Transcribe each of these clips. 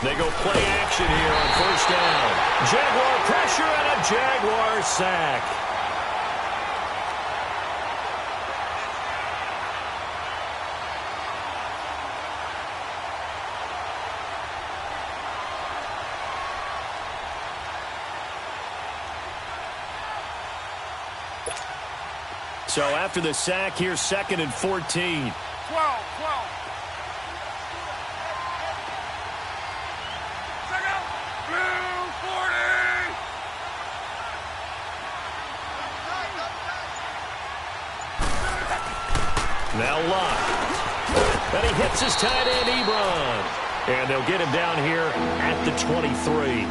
They go play action here on first down. Jaguar pressure and a Jaguar sack. So after the sack, here's 2nd and 14. 12. Now Locke. And he hits his tight end, Ebron. And they'll get him down here at the 23.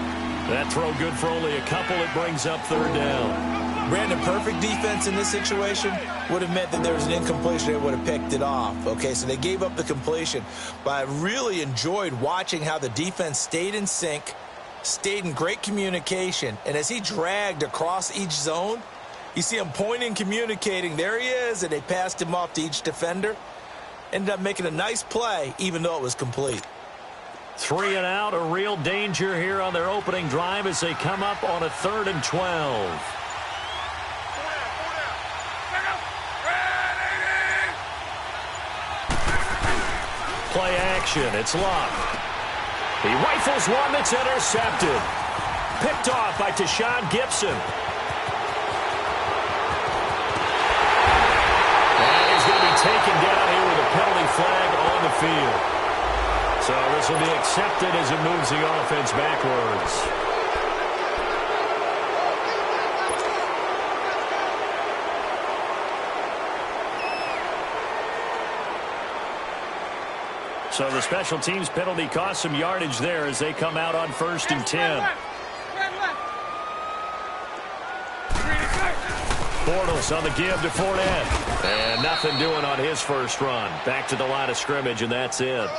That throw good for only a couple. It brings up 3rd down. Brandon, perfect defense in this situation would have meant that there was an incompletion. They would have picked it off. Okay, so they gave up the completion. But I really enjoyed watching how the defense stayed in sync, stayed in great communication. And as he dragged across each zone, you see him pointing, communicating. There he is, and they passed him off to each defender. Ended up making a nice play, even though it was complete. 3 and out, a real danger here on their opening drive as they come up on a 3rd and 12. Play action. It's Locke. He rifles one that's intercepted. Picked off by Tashawn Gibson. And he's going to be taken down here with a penalty flag on the field. So this will be accepted as it moves the offense backwards. So the special teams penalty cost some yardage there as they come out on 1st and 10. Bortles on the give to Fournette. And nothing doing on his first run. Back to the line of scrimmage, and that's it.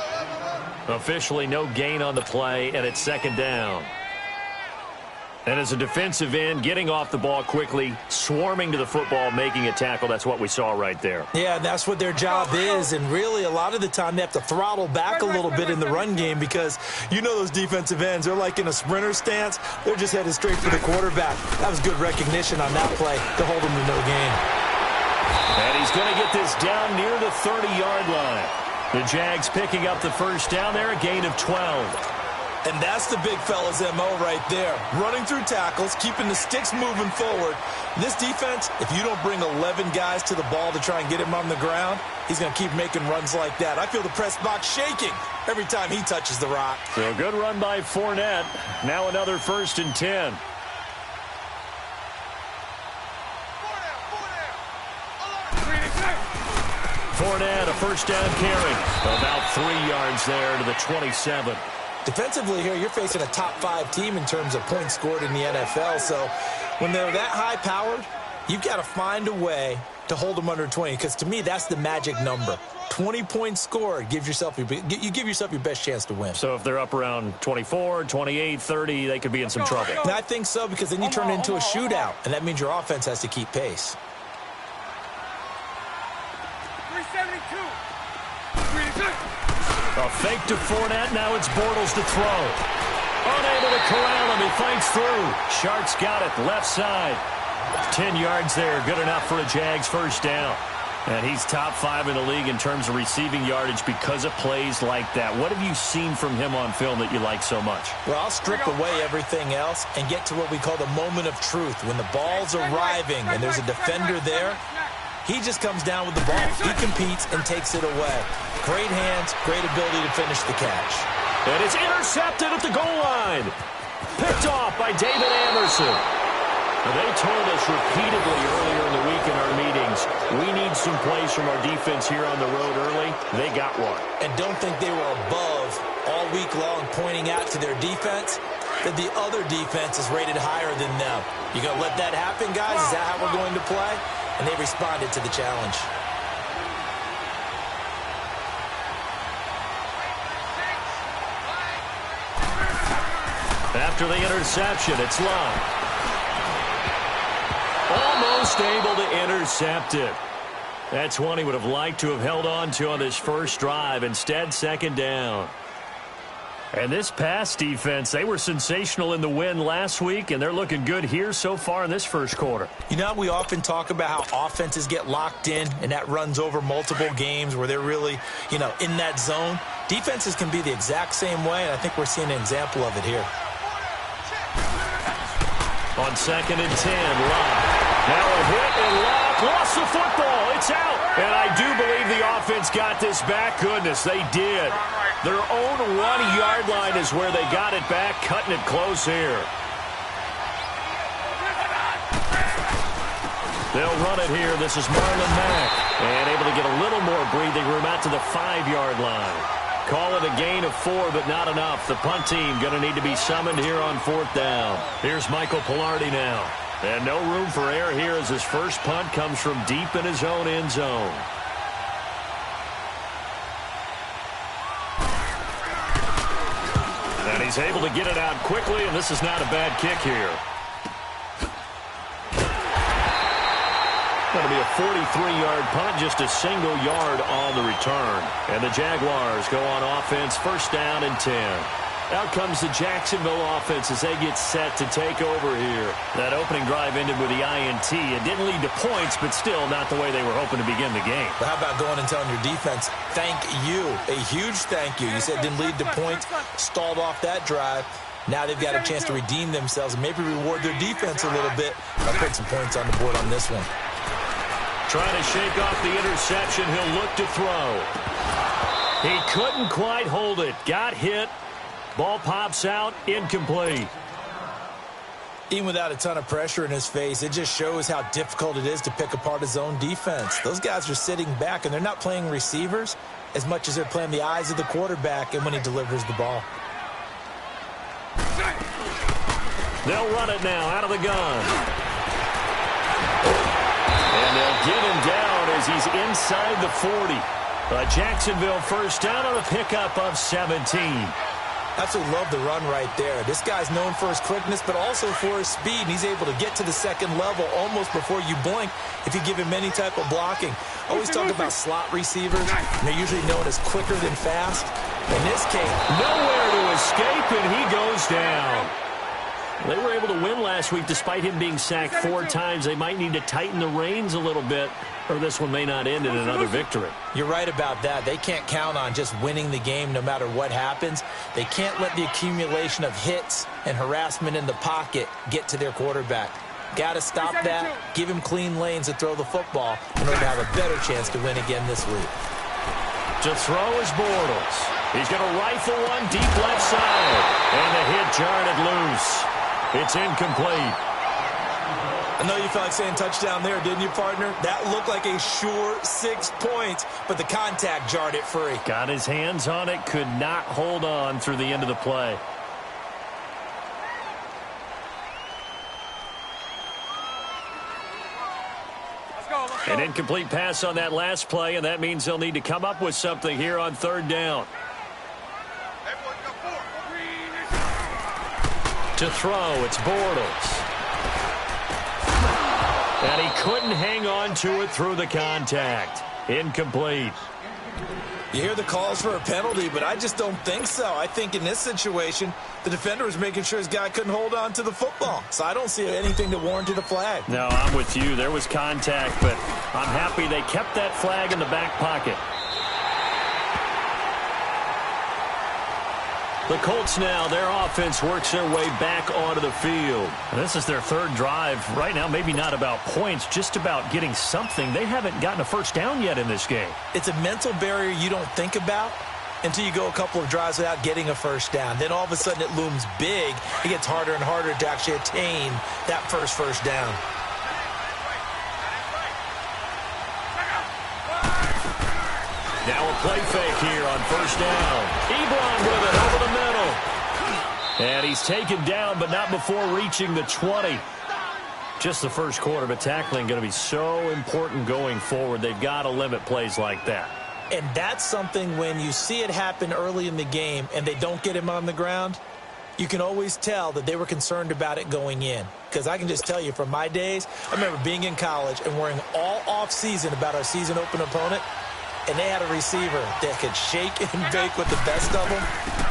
Officially no gain on the play, and it's 2nd down. And as a defensive end, getting off the ball quickly, swarming to the football, making a tackle, that's what we saw right there. Yeah, that's what their job is, and really a lot of the time they have to throttle back a little bit in the run game because you know those defensive ends, they're like in a sprinter stance. They're just headed straight for the quarterback. That was good recognition on that play to hold them to no gain. And he's going to get this down near the 30-yard line. The Jags picking up the first down there, a gain of 12. And that's the big fella's MO right there. Running through tackles, keeping the sticks moving forward. This defense, if you don't bring 11 guys to the ball to try and get him on the ground, he's going to keep making runs like that. I feel the press box shaking every time he touches the rock. So a good run by Fournette. Now another 1st and 10. Fournette, a first down carry. About 3 yards there to the 27. Defensively here, you're facing a top 5 team in terms of points scored in the NFL. So when they're that high-powered, you've got to find a way to hold them under 20. Because to me, that's the magic number. 20 points scored, you give yourself your best chance to win. So if they're up around 24, 28, 30, they could be in some trouble. And I think so, because then you turn it into a shootout, and that means your offense has to keep pace. 372. A fake to Fournette. Now it's Bortles to throw. Unable to corral him. He fights through. Sharks got it. Left side. 10 yards there. Good enough for a Jags first down. And he's top 5 in the league in terms of receiving yardage because of plays like that. What have you seen from him on film that you like so much? Well, I'll strip away everything else and get to what we call the moment of truth. When the ball's arriving and there's a defender there, he just comes down with the ball. He competes and takes it away. Great hands, great ability to finish the catch. And it's intercepted at the goal line. Picked off by David Anderson. Now, they told us repeatedly earlier in the week in our meetings, we need some plays from our defense here on the road early. They got one. And don't think they were above all week long pointing out to their defense that the other defense is rated higher than them. You going to let that happen, guys? Is that how we're going to play? And they responded to the challenge. After the interception, it's Locke. Almost able to intercept it. That's one he would have liked to have held on to on this first drive. Instead, 2nd down. And this pass defense, they were sensational in the win last week, and they're looking good here so far in this first quarter. You know, we often talk about how offenses get locked in, and that runs over multiple games where they're really, in that zone. Defenses can be the exact same way, and I think we're seeing an example of it here. On 2nd and 10, Locke. Now a hit, and Locke lost the football. It's out. And I do believe the offense got this back. Goodness, they did. Their own 1-yard line is where they got it back, cutting it close here. They'll run it here. This is Marlon Mack. And able to get a little more breathing room out to the 5-yard line. Call it a gain of 4, but not enough. The punt team going to need to be summoned here on 4th down. Here's Michael Pilardi now. And no room for error here as his first punt comes from deep in his own end zone. And he's able to get it out quickly, and this is not a bad kick here. Going to be a 43-yard punt, just a single yard on the return. And the Jaguars go on offense, 1st down and 10. Out comes the Jacksonville offense as they get set to take over here. That opening drive ended with the INT. It didn't lead to points, but still not the way they were hoping to begin the game. But how about going and telling your defense, thank you, a huge thank you. You said it didn't lead to points, stalled off that drive. Now they've got a chance to redeem themselves and maybe reward their defense a little bit by putting some points on the board on this one. Trying to shake off the interception. He'll look to throw. He couldn't quite hold it. Got hit. Ball pops out. Incomplete. Even without a ton of pressure in his face, it just shows how difficult it is to pick apart his own defense. Those guys are sitting back, and they're not playing receivers as much as they're playing the eyes of the quarterback and when he delivers the ball. They'll run it now out of the gun. And they'll get him down as he's inside the 40. A Jacksonville 1st down on a pickup of 17. Absolutely love the run right there. This guy's known for his quickness, but also for his speed. And he's able to get to the 2nd level almost before you blink if you give him any type of blocking. I always talk about slot receivers, and they're usually known as quicker than fast. In this case, nowhere to escape, and he goes down. They were able to win last week despite him being sacked 4 times. They might need to tighten the reins a little bit, or this one may not end in another victory. You're right about that. They can't count on just winning the game no matter what happens. They can't let the accumulation of hits and harassment in the pocket get to their quarterback. Got to stop that, give him clean lanes to throw the football in order to have a better chance to win again this week. To throw is Bortles. He's going to rifle one deep left side, and the hit jarred it loose. It's incomplete. I know you felt like saying touchdown there, didn't you, partner? That looked like a sure 6 points, but the contact jarred it free. Got his hands on it, could not hold on through the end of the play. Let's go. An incomplete pass on that last play, and that means they'll need to come up with something here on 3rd down. To throw, it's Bortles. And he couldn't hang on to it through the contact. Incomplete. You hear the calls for a penalty, but I just don't think so. I think in this situation, the defender was making sure his guy couldn't hold on to the football. So I don't see anything to warrant a flag. No, I'm with you. There was contact, but I'm happy they kept that flag in the back pocket. The Colts now, their offense works their way back onto the field. And this is their 3rd drive. Right now, maybe not about points, just about getting something. They haven't gotten a 1st down yet in this game. It's a mental barrier you don't think about until you go a couple of drives without getting a 1st down. Then all of a sudden it looms big. It gets harder and harder to actually attain that first down. Now a play fake here on 1st down. Ebron with it over the middle. And he's taken down, but not before reaching the 20. Just the first quarter, but tackling going to be so important going forward. They've got to limit plays like that. And that's something when you see it happen early in the game and they don't get him on the ground, you can always tell that they were concerned about it going in. Because I can just tell you from my days, I remember being in college and worrying all off season about our season open opponent. and they had a receiver that could shake and bake with the best of them.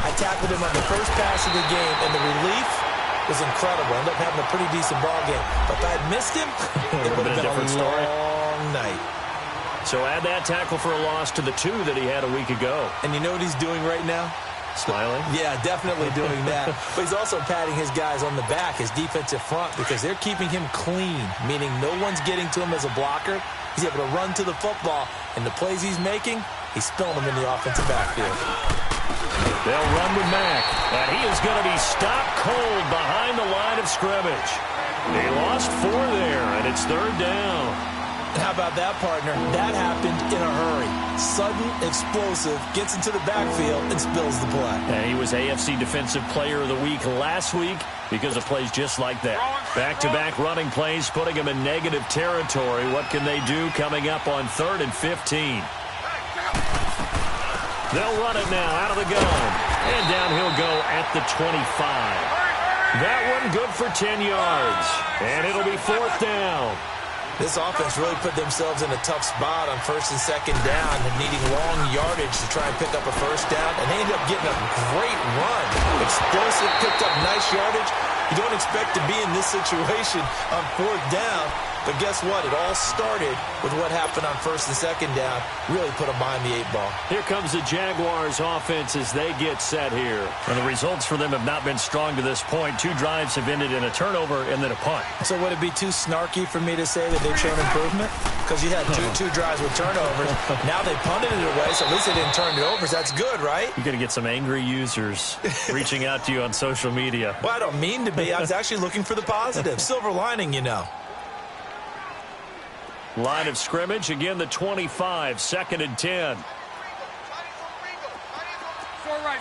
I tackled him on the first pass of the game, and the relief was incredible. I ended up having a pretty decent ball game. But if I had missed him, it would have been a long night. So add that tackle for a loss to the 2 that he had a week ago. And you know what he's doing right now? Smiling? Yeah, definitely doing that. But he's also patting his guys on the back, his defensive front, because they're keeping him clean, meaning no one's getting to him as a blocker. He's able to run to the football, and the plays he's making, he's spilling them in the offensive backfield. They'll run with Mack, and he is going to be stopped cold behind the line of scrimmage. He lost 4 there, and it's 3rd down. How about that, partner? That happened in a hurry. Sudden, explosive, gets into the backfield, and spills the play. And he was AFC Defensive Player of the Week last week because of plays just like that. Back-to-back running plays, putting him in negative territory. What can they do coming up on 3rd and 15? They'll run it now out of the gun. And down he'll go at the 25. That one good for 10 yards. And it'll be 4th down. This offense really put themselves in a tough spot on 1st and 2nd down and needing long yardage to try and pick up a 1st down. And they ended up getting a great run. Explosive, picked up nice yardage. You don't expect to be in this situation on 4th down. But guess what? It all started with what happened on 1st and 2nd down. Really put them behind the 8 ball. Here comes the Jaguars offense as they get set here. And the results for them have not been strong to this point. 2 drives have ended in a turnover and then a punt. So would it be too snarky for me to say that they've shown improvement? Because you had two drives with turnovers. Now they punted it away, so at least they didn't turn it over. So that's good, right? You're going to get some angry users reaching out to you on social media. Well, I don't mean to be. I was actually looking for the positive. Silver lining, you know. Line of scrimmage, again the 25, 2nd and 10. So right.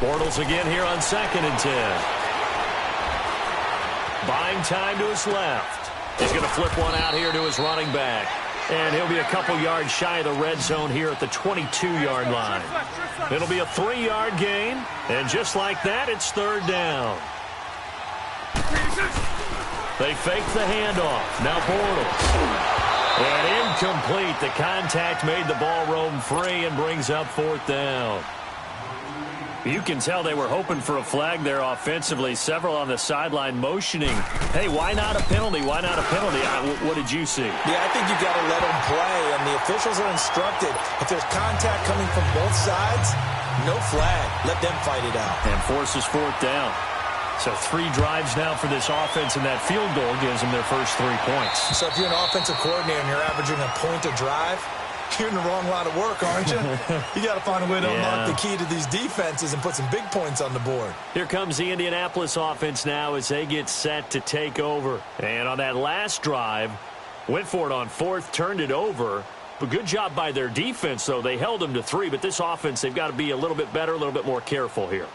Bortles again here on 2nd and 10. Buying time to his left. He's going to flip one out here to his running back. And he'll be a couple yards shy of the red zone here at the 22-yard line. It'll be a 3-yard gain. And just like that, it's 3rd down. They fake the handoff. Now Bortles. And incomplete. The contact made the ball roam free and brings up 4th down. You can tell they were hoping for a flag there offensively. Several on the sideline motioning. Hey, why not a penalty? Why not a penalty? What did you see? Yeah, I think you got to let them play, and the officials are instructed. If there's contact coming from both sides, no flag. Let them fight it out. And forces 4th down. So 3 drives now for this offense, and that field goal gives them their first 3 points. So if you're an offensive coordinator and you're averaging a point a drive, you're in the wrong line of work, aren't you? You got to find a way to unlock the key to these defenses and put some big points on the board. Here comes the Indianapolis offense now as they get set to take over. And on that last drive, went for it on 4th, turned it over. But good job by their defense, though. They held them to 3, but this offense, they've got to be a little bit better, a little bit more careful here.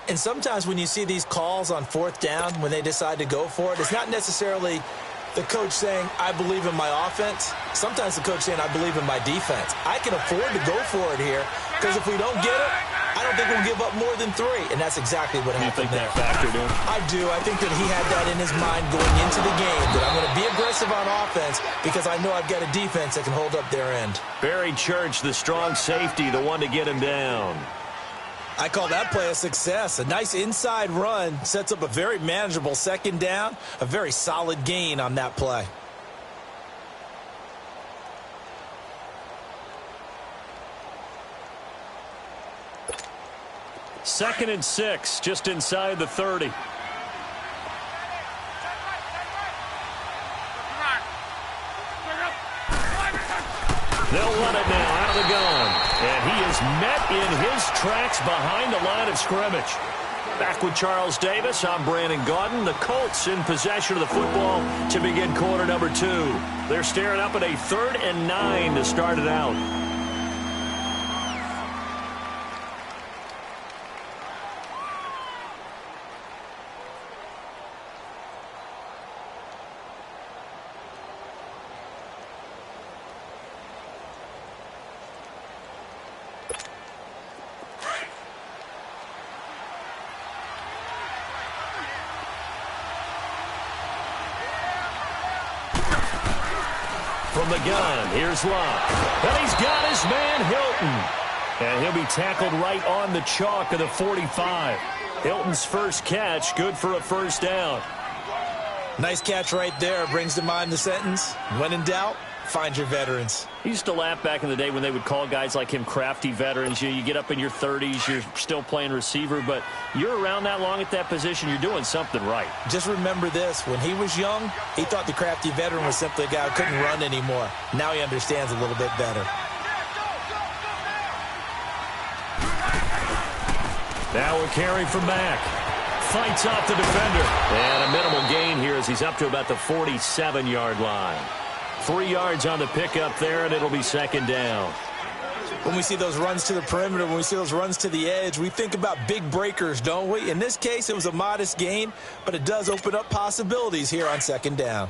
And sometimes when you see these calls on 4th down, when they decide to go for it, it's not necessarily the coach saying, I believe in my offense. Sometimes the coach saying, I believe in my defense. I can afford to go for it here because if we don't get it, I don't think we'll give up more than 3. And that's exactly what happened there. You think that factored in? I do. I think that he had that in his mind going into the game, that I'm going to be aggressive on offense because I know I've got a defense that can hold up their end. Barry Church, the strong safety, the one to get him down. I call that play a success. A nice inside run sets up a very manageable 2nd down, a very solid gain on that play. Second and 6, just inside the 30. They'll run it now out of the gun. And he is met in his tracks behind the line of scrimmage. Back with Charles Davis, I'm Brandon Gaudin. The Colts in possession of the football to begin quarter number 2. They're staring up at a 3rd and 9 to start it out. from the gun. Here's Love. And he's got his man, Hilton. And he'll be tackled right on the chalk of the 45. Hilton's first catch, good for a first down. Nice catch right there. Brings to mind the sentence, when in doubt, find your veterans. He used to laugh back in the day when they would call guys like him crafty veterans. You get up in your 30s, you're still playing receiver, but you're around that long at that position, you're doing something right. Just remember this. When he was young, he thought the crafty veteran was simply a guy who couldn't run anymore. Now he understands a little bit better. Now a carry from Mack. Fights off the defender. And a minimal gain here as he's up to about the 47-yard line. 3 yards on the pickup there, and it'll be second down. When we see those runs to the perimeter, when we see those runs to the edge, we think about big breakers, don't we? In this case, it was a modest gain, but it does open up possibilities here on second down.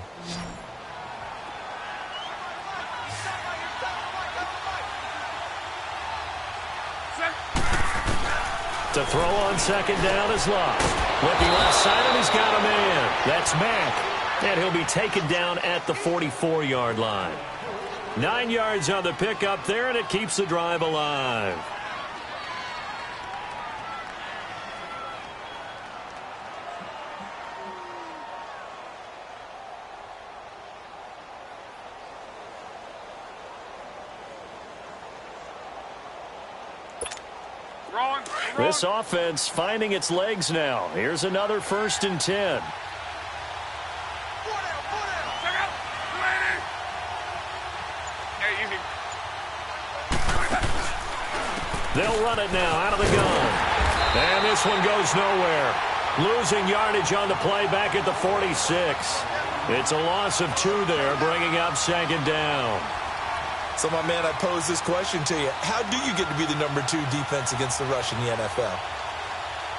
To throw on second down is Love. Looking left side, and he's got a man. That's Mack. And he'll be taken down at the 44-yard line. 9 yards on the pickup there, and it keeps the drive alive. This offense finding its legs now. Here's another 1st and 10. They'll run it now out of the gun. And this one goes nowhere. Losing yardage on the play back at the 46. It's a loss of 2 there, bringing up second down. So, my man, I pose this question to you. How do you get to be the number 2 defense against the rush in the NFL?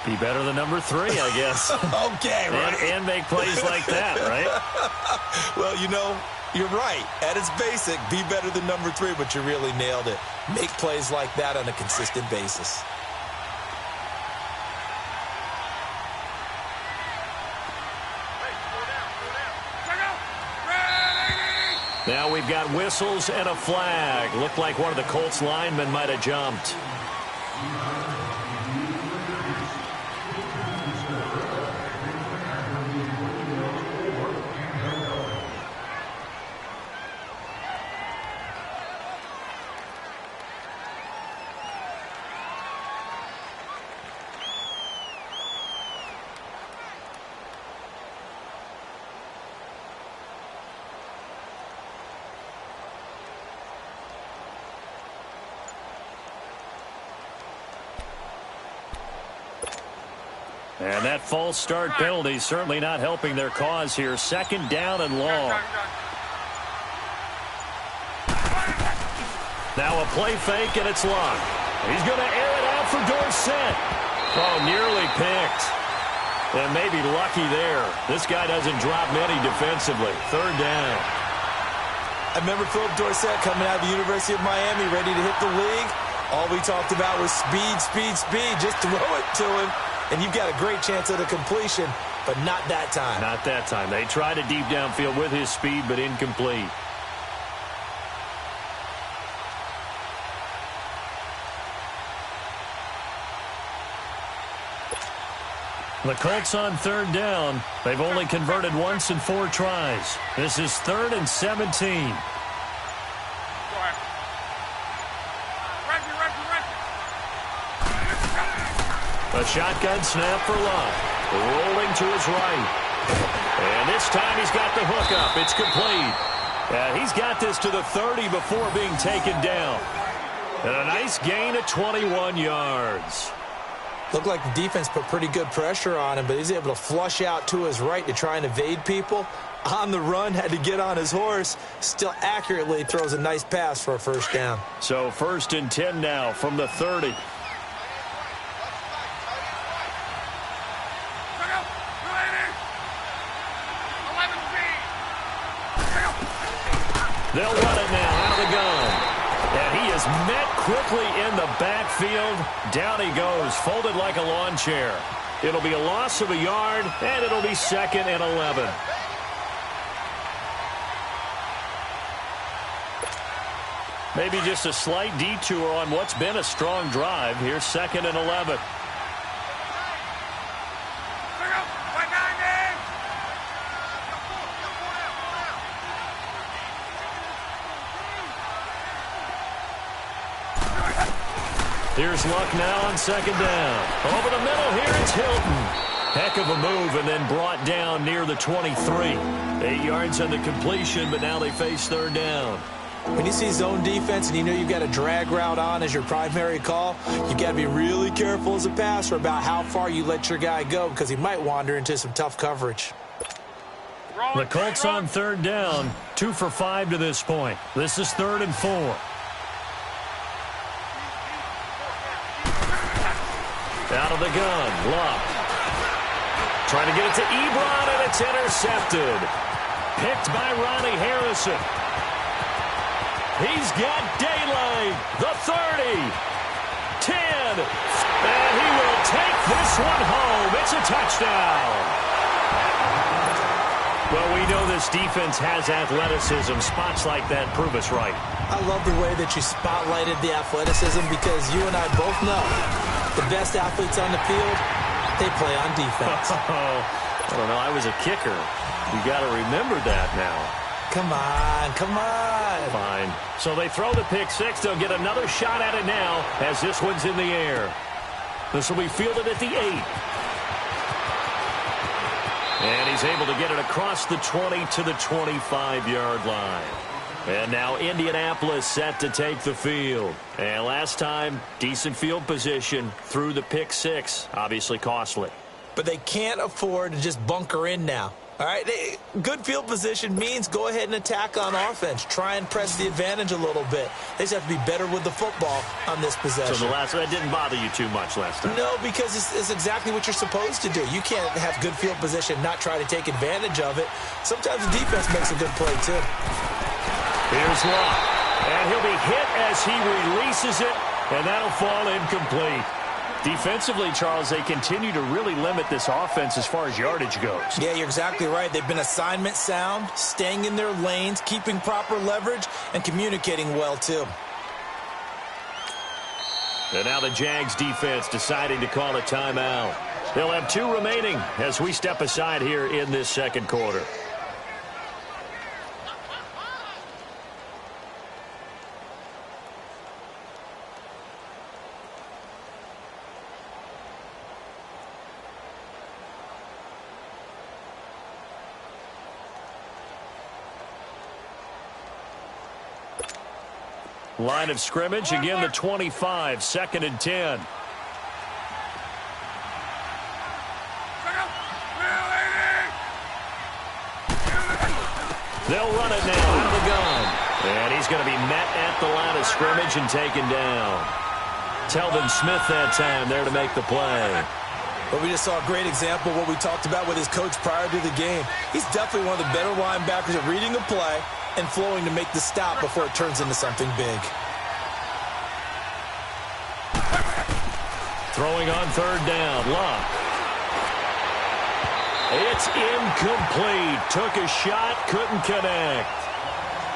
Be better than number 3, I guess. Okay, right. And make plays like that, right? Well, you know, you're right. At its basic, be better than number 3, but you really nailed it. Make plays like that on a consistent basis. Now we've got whistles and a flag. Looked like one of the Colts linemen might have jumped. And that false start penalty certainly not helping their cause here. Second down and long. Now a play fake, and it's Love. He's going to air it out for Dorsett. Oh, nearly picked. And maybe lucky there. This guy doesn't drop many defensively. Third down. I remember Philip Dorsett coming out of the University of Miami, ready to hit the league. All we talked about was speed, speed, speed. Just throw it to him, and you've got a great chance at a completion, but not that time. Not that time. They tried a deep downfield with his speed, but incomplete. The Colts on third down. They've only converted once in 4 tries. This is 3rd and 17. A shotgun snap for Love. Rolling to his right. And this time he's got the hook up. It's complete. And he's got this to the 30 before being taken down. And a nice gain of 21 yards. Looked like the defense put pretty good pressure on him, but he's able to flush out to his right to try and evade people. On the run, had to get on his horse. Still accurately throws a nice pass for a first down. So 1st and 10 now from the 30. They'll run it now out of the gun. And he is met quickly in the backfield. Down he goes, folded like a lawn chair. It'll be a loss of a yard, and it'll be 2nd and 11. Maybe just a slight detour on what's been a strong drive. Here's 2nd and 11. Here's Luck now on 2nd down. Over the middle, here it's Hilton. Heck of a move, and then brought down near the 23. 8 yards on the completion, but now they face 3rd down. When you see zone defense and you know you've got a drag route on as your primary call, you've got to be really careful as a passer about how far you let your guy go because he might wander into some tough coverage. The Colts on 3rd down, 2 for 5 to this point. This is 3rd and 4. Out of the gun, Luck. Trying to get it to Ebron, and it's intercepted. Picked by Ronnie Harrison. He's got daylight. The 30. 10. And he will take this one home. It's a touchdown. Well, we know this defense has athleticism. Spots like that prove us right. I love the way that you spotlighted the athleticism because you and I both know the best athletes on the field, they play on defense. I don't know. I was a kicker. You got to remember that now. Come on, come on. Fine. So they throw the pick six. They'll get another shot at it now as this one's in the air. This will be fielded at the 8. And he's able to get it across the 20 to the 25-yard line. And now Indianapolis set to take the field. And last time, decent field position through the pick six. Obviously costly. But they can't afford to just bunker in now. All right, good field position means go ahead and attack on offense. Try and press the advantage a little bit. They just have to be better with the football on this possession. So that didn't bother you too much last time? No, because it's exactly what you're supposed to do. You can't have good field position, not try to take advantage of it. Sometimes the defense makes a good play, too. Here's Luck. And he'll be hit as he releases it, and that'll fall incomplete. Defensively, Charles, they continue to really limit this offense as far as yardage goes. Yeah, you're exactly right. They've been assignment sound, staying in their lanes, keeping proper leverage, and communicating well, too. And now the Jags defense deciding to call a timeout. They'll have 2 remaining as we step aside here in this second quarter. Line of scrimmage, again the 25, 2nd and 10. They'll run it now out of the gun. And he's going to be met at the line of scrimmage and taken down. Telvin Smith that time there to make the play. But we just saw a great example of what we talked about with his coach prior to the game. He's definitely one of the better linebackers at reading a play and flowing to make the stop before it turns into something big. Throwing on 3rd down, Luck. It's incomplete. Took a shot, couldn't connect.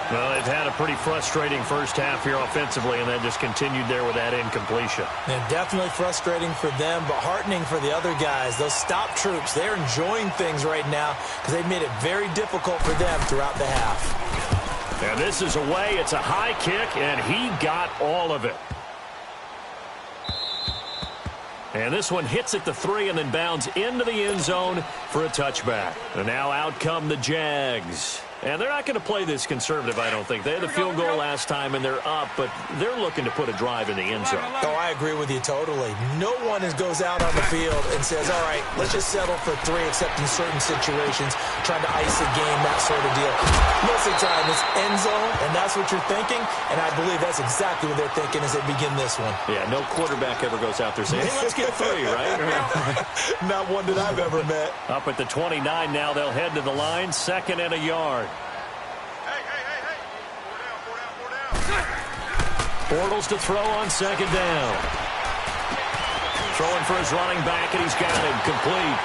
Well, they've had a pretty frustrating first half here offensively, and then just continued there with that incompletion. Yeah, definitely frustrating for them, but heartening for the other guys. Those stop troops, they're enjoying things right now because they've made it very difficult for them throughout the half. And this is away. It's a high kick, and he got all of it. And this one hits at the 3 and then bounds into the end zone for a touchback. And now out come the Jags. And they're not going to play this conservative, I don't think. They had the field goal last time, and they're up, but they're looking to put a drive in the end zone. Oh, I agree with you totally. No one goes out on the field and says, all right, let's just settle for 3, except in certain situations, trying to ice a game, that sort of deal. Most of the time, it's end zone, and that's what you're thinking, and I believe that's exactly what they're thinking as they begin this one. Yeah, no quarterback ever goes out there saying, hey, let's get 3, right? Not one that I've ever met. Up at the 29 now, they'll head to the line, 2nd and a yard. Bortles to throw on 2nd down. Throwing for his running back, and he's got it complete.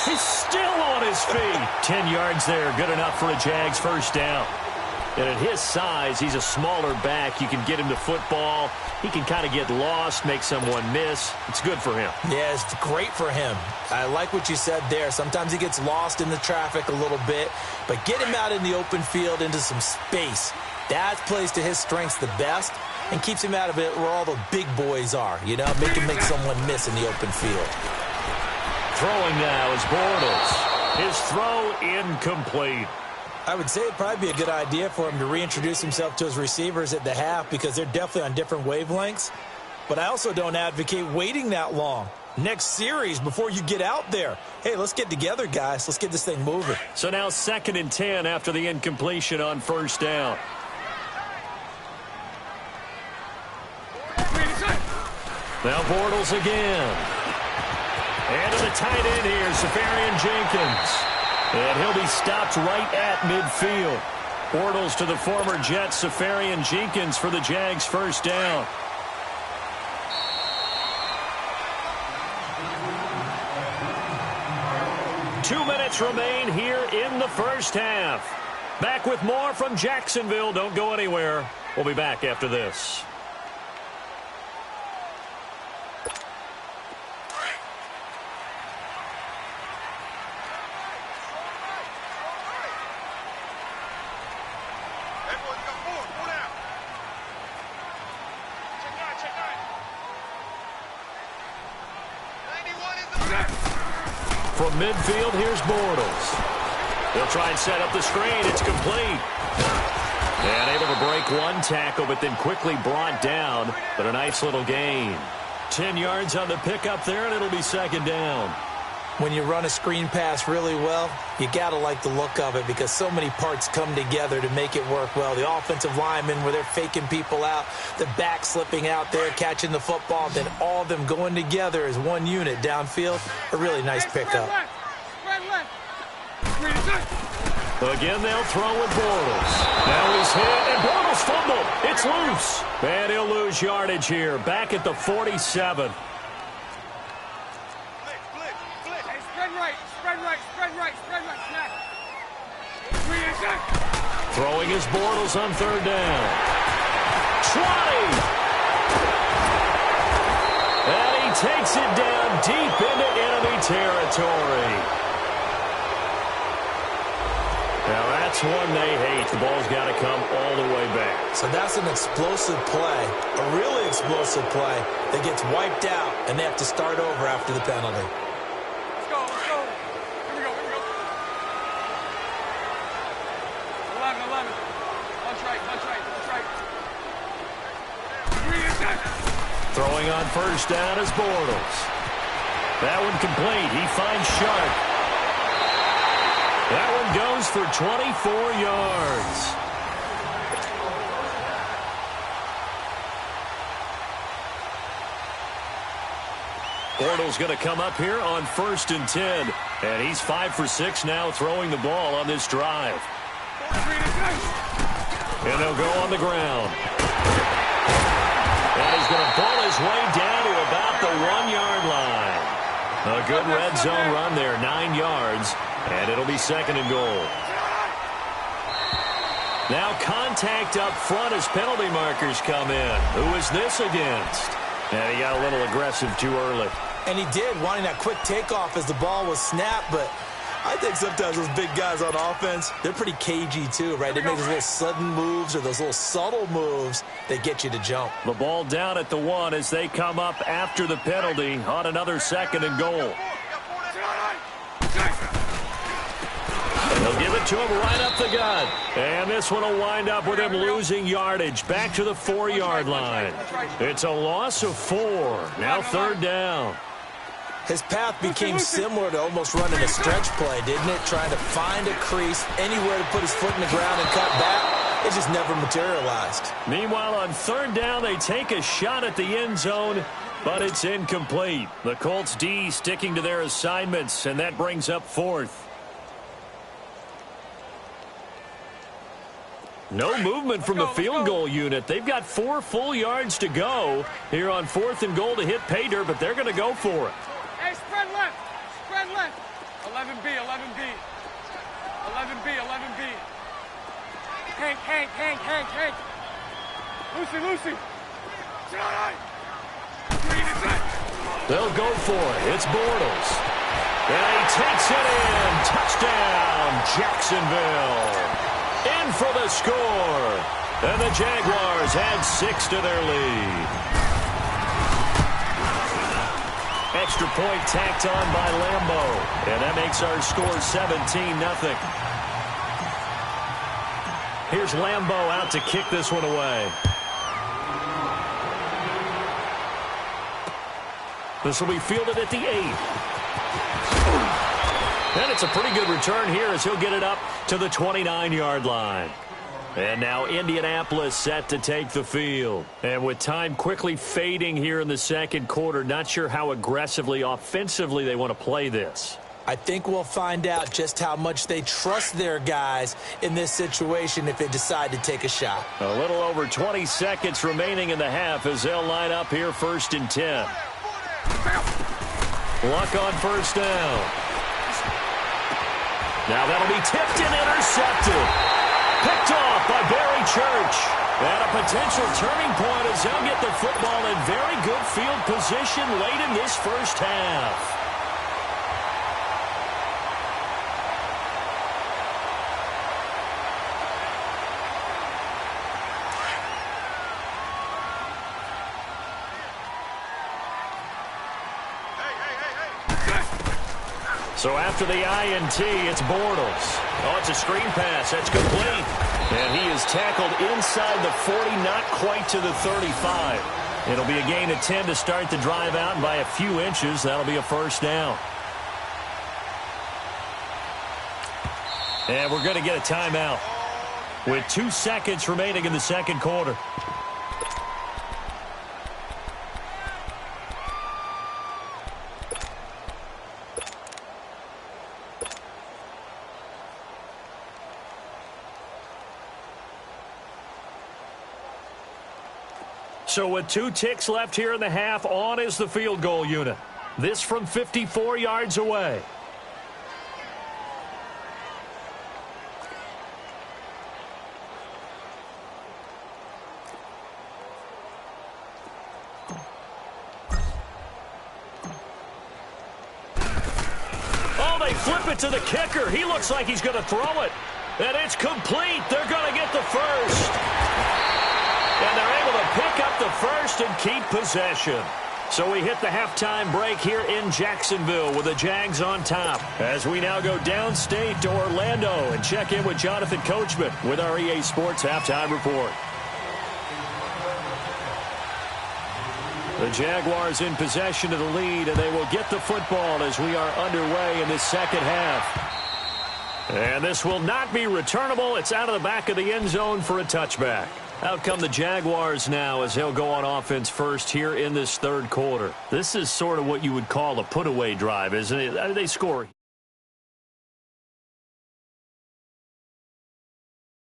He's still on his feet. 10 yards there, good enough for a Jags first down. And at his size, he's a smaller back. You can get him to football. He can kind of get lost, make someone miss. It's good for him. Yeah, it's great for him. I like what you said there. Sometimes he gets lost in the traffic a little bit, but get him out in the open field into some space. That plays to his strengths the best and keeps him out of it where all the big boys are, you know, make him make someone miss in the open field. Throwing now is Bortles. His throw incomplete. I would say it'd probably be a good idea for him to reintroduce himself to his receivers at the half because they're definitely on different wavelengths. But I also don't advocate waiting that long. Next series before you get out there. Hey, let's get together, guys. Let's get this thing moving. So now 2nd and 10 after the incompletion on 1st down. Now Bortles again. And to the tight end here, Safarian Jenkins. And he'll be stopped right at midfield. Bortles to the former Jet, Safarian Jenkins for the Jags' 1st down. Two minutes remain here in the 1st half. Back with more from Jacksonville. Don't go anywhere. We'll be back after this. From midfield, here's Bortles. They'll try and set up the screen. It's complete. And able to break one tackle, but then quickly brought down. But a nice little gain. 10 yards on the pickup there, and it'll be 2nd down. When you run a screen pass really well, you got to like the look of it because so many parts come together to make it work well. The offensive linemen where they're faking people out, the back slipping out there, catching the football, then all of them going together as one unit downfield. A really nice pickup. Again, they'll throw with Bortles. Now he's hit, and Bortles fumbled. It's loose. And he'll lose yardage here, back at the 47. Throwing his Bortles on 3rd down. 20! And he takes it down deep into enemy territory. Now that's one they hate. The ball's got to come all the way back. So that's an explosive play, a really explosive play that gets wiped out, and they have to start over after the penalty. Let's go, let's go. Here we go, here we go. 11. Punch right, punch right, punch right. Throwing on 1st down is Bortles. That one complete. He finds Sharp. That one goes for 24 yards. Bortles going to come up here on 1st and 10. And he's 5 for 6 now throwing the ball on this drive. And they'll go on the ground. And he's going to ball his way down to about the 1-yard line. A good red zone run there, 9 yards. And it'll be 2nd and goal. Now contact up front as penalty markers come in. Who is this against? And he got a little aggressive too early. And he did, wanting that quick takeoff as the ball was snapped, but I think sometimes those big guys on offense, they're pretty cagey too, right? They make those little sudden moves or those little subtle moves that get you to jump. The ball down at the 1 as they come up after the penalty on another 2nd and goal. They'll give it to him right up the gut. And this one will wind up with him losing yardage back to the 4-yard line. It's a loss of 4. Now 3rd down. His path became similar to almost running a stretch play, didn't it? Trying to find a crease, anywhere to put his foot in the ground and cut back. It just never materialized. Meanwhile, on 3rd down, they take a shot at the end zone, but it's incomplete. The Colts D sticking to their assignments, and that brings up 4th. No movement from the field goal unit. They've got 4 full yards to go here on 4th and goal to hit pay dirt, but they're going to go for it. Hey, spread left. Spread left. 11B, 11B. 11B, 11B. Hank. Lucy. They'll go for it. It's Bortles. And he takes it in. Touchdown, Jacksonville. In for the score. And the Jaguars add 6 to their lead. Extra point tacked on by Lambo. And that makes our score 17-0. Here's Lambo out to kick this one away. This will be fielded at the 8. And it's a pretty good return here as he'll get it up to the 29-yard line. And now Indianapolis set to take the field. And with time quickly fading here in the second quarter, not sure how aggressively, offensively they want to play this. I think we'll find out just how much they trust their guys in this situation if they decide to take a shot. A little over 20 seconds remaining in the half as they'll line up here 1st and 10. Luck on first down. Now that'll be tipped and intercepted. Picked off by Barry Church. And a potential turning point as they'll get the football in very good field position late in this first half. So after the INT, it's Bortles. Oh, it's a screen pass. That's complete. And he is tackled inside the 40, not quite to the 35. It'll be a gain of 10 to start the drive out, and by a few inches, that'll be a first down. And we're going to get a timeout with 2 seconds remaining in the second quarter. So with 2 ticks left here in the half, on is the field goal unit. This from 54 yards away. Oh, they flip it to the kicker. He looks like he's going to throw it. And it's complete. They're going to get the first. And they're able to pick up the first and keep possession. So we hit the halftime break here in Jacksonville with the Jags on top. As we now go downstate to Orlando and check in with Jonathan Coachman with our EA Sports Halftime Report. The Jaguars in possession of the lead, and they will get the football as we are underway in this second half. And this will not be returnable. It's out of the back of the end zone for a touchback. Out come the Jaguars now as they'll go on offense first here in this third quarter. This is sort of what you would call a put-away drive, isn't it? They score.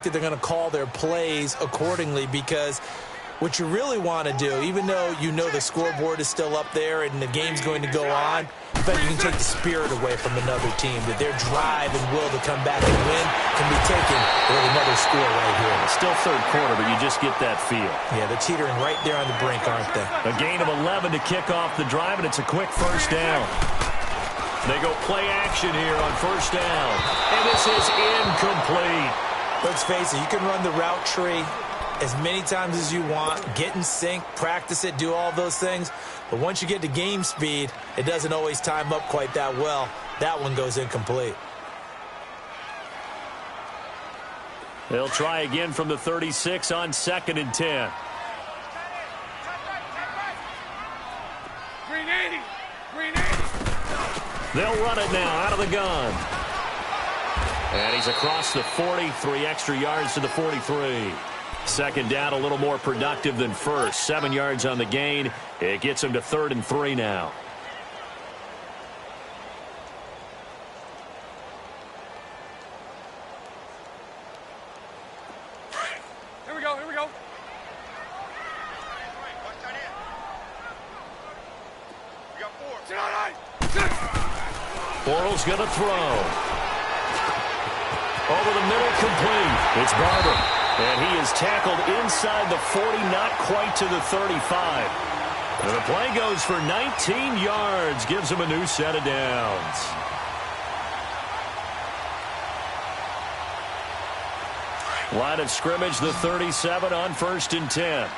They're going to call their plays accordingly because what you really want to do, even though you know the scoreboard is still up there and the game's going to go on, but you can take the spirit away from another team, that their drive and will to come back and win can be taken with another score right here. It's still third quarter, but you just get that feel. Yeah, they're teetering right there on the brink, aren't they? A gain of 11 to kick off the drive, and it's a quick first down. They go play action here on first down, and this is incomplete. Let's face it, you can run the route tree as many times as you want, get in sync, practice it, do all those things. But once you get to game speed, it doesn't always time up quite that well. That one goes incomplete. They'll try again from the 36 on 2nd and 10. Green 80. They'll run it now out of the gun. And he's across the 40, 3 extra yards to the 43. Second down, a little more productive than first. 7 yards on the gain. It gets him to 3rd and 3 now. Here we go. We got 4. Bortles going to throw. Over the middle, complete. It's Barber. And he is tackled inside the 40, not quite to the 35. And the play goes for 19 yards, gives him a new set of downs. Line of scrimmage, the 37 on 1st and 10.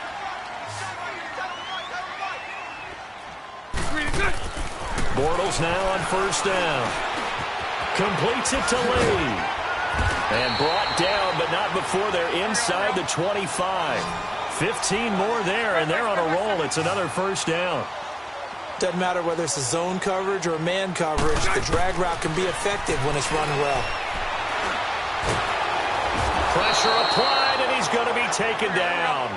Bortles now on 1st down. Completes it to Lee. And brought down, but not before they're inside the 25. 15 more there, and they're on a roll. It's another 1st down. Doesn't matter whether it's a zone coverage or man coverage. The drag route can be effective when it's run well. Pressure applied, and he's going to be taken down.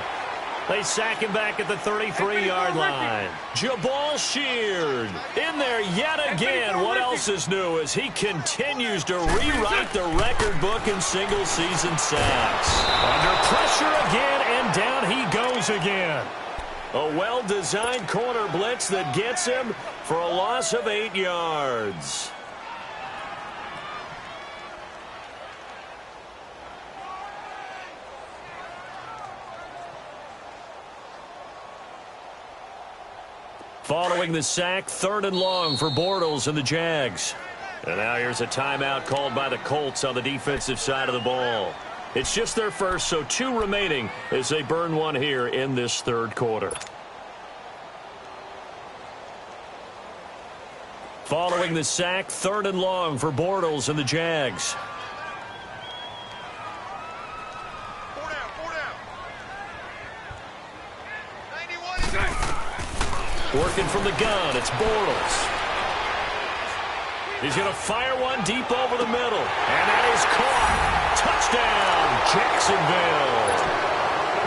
They sack him back at the 33-yard line. Jabal Sheard in there yet again. What else is new as he continues to rewrite the record book in single-season sacks. Under pressure again, and down he goes again. A well-designed corner blitz that gets him for a loss of 8 yards. Following the sack, 3rd and long for Bortles and the Jags. And now here's a timeout called by the Colts on the defensive side of the ball. It's just their first, so 2 remaining as they burn one here in this 3rd quarter. Following the sack, 3rd and long for Bortles and the Jags. Working from the gun, it's Bortles. He's going to fire one deep over the middle. And that is caught. Touchdown, Jacksonville.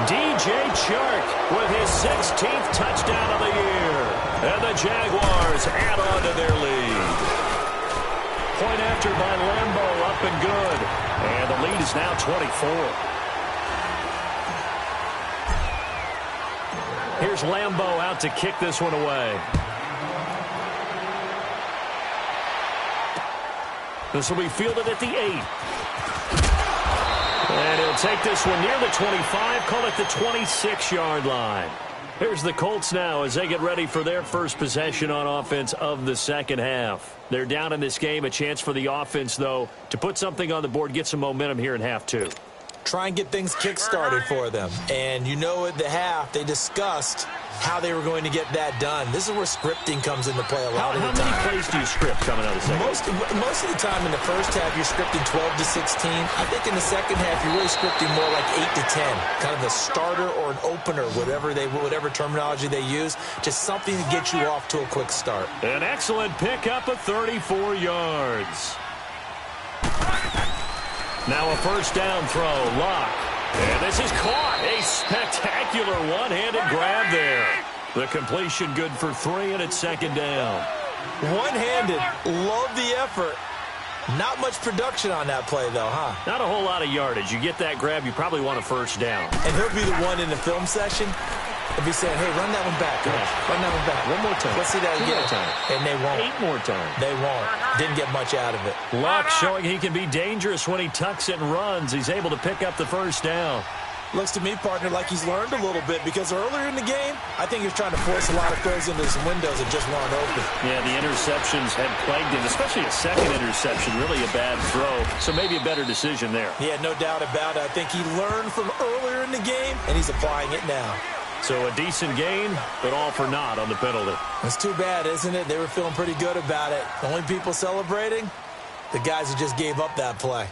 DJ Chark with his 16th touchdown of the year. And the Jaguars add on to their lead. Point after by Lambo, up and good. And the lead is now 24. Here's Lambo out to kick this one away. This will be fielded at the 8. And he'll take this one near the 25, call it the 26-yard line. Here's the Colts now as they get ready for their first possession on offense of the second half. They're down in this game, a chance for the offense, though, to put something on the board, get some momentum here in half 2. Try and get things kick-started for them. And you know at the half, they discussed how they were going to get that done. This is where scripting comes into play a lot of the time. How many plays do you script coming out of the second? Most of the time in the first half, you're scripting 12 to 16. I think in the second half, you're really scripting more like 8 to 10. Kind of the starter or an opener, whatever terminology they use. Just something to get you off to a quick start. An excellent pickup of 34 yards. Now a first down throw, Locke. And this is caught. A spectacular one-handed grab there. The completion good for 3, and it's 2nd down. One-handed. Love the effort. Not much production on that play, though, huh? Not a whole lot of yardage. You get that grab, you probably want a first down. And he'll be the one in the film session. He'll be saying, hey, run that one back, coach. Run that one back. One more time. Let's see that again. And they won't. 8 more times. They won't. Didn't get much out of it. Locke showing he can be dangerous when he tucks it and runs. He's able to pick up the first down. Looks to me, partner, like he's learned a little bit because earlier in the game, I think he was trying to force a lot of throws into some windows that just weren't open. Yeah, the interceptions had plagued him, especially a second interception, really a bad throw. So maybe a better decision there. Yeah, no doubt about it. I think he learned from earlier in the game, and he's applying it now. So a decent gain, but all for naught on the penalty. That's too bad, isn't it? They were feeling pretty good about it. The only people celebrating, the guys who just gave up that play.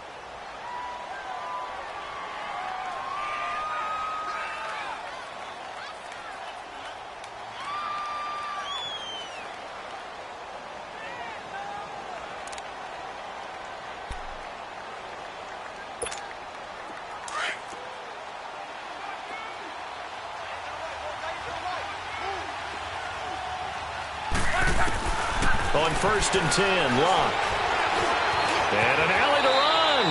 On 1st and 10, Locke. And an alley to run.